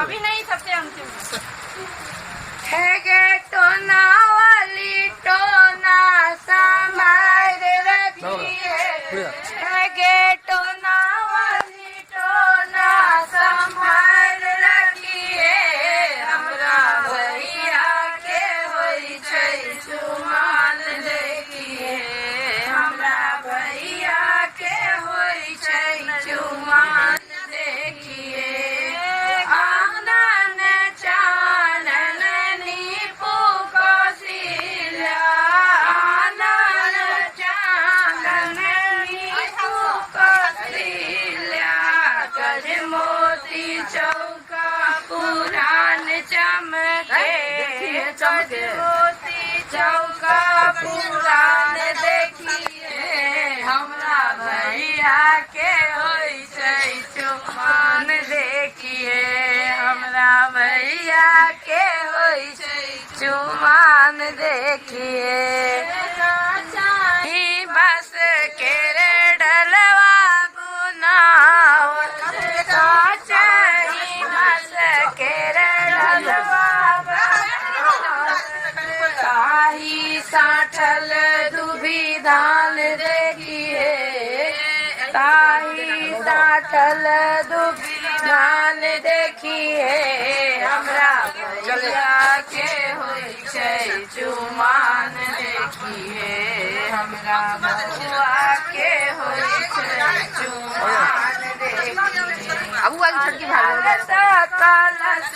अभी नहीं सबसे अंतिम है गे टोना वाली टोना समार रखी है गे टोना वाली टोना संभार रखी है हमरा भैया के होई छै चुमान देखिए हमरा भैया के होई छै चुमान देखिए आनन चानन नीपू कौशिल्या आनन चानन नीपू कौशिल्या कर मोती चौका पुरान चमके कर मोती चौका पुरान देखिए हमरा भैया के होई छै चुमान देखिए हमरा भैया के होई छै चुमान देखिए ही बस के रे डलवा बुनावल ही बस के रे डलवा काही साठल दुभी धान देखिए काही साठल दुभी धान देखिए हमरा भैया के होई छै चुमान देखिए हमरा बउआ के होई छै चुमान देखिए कलश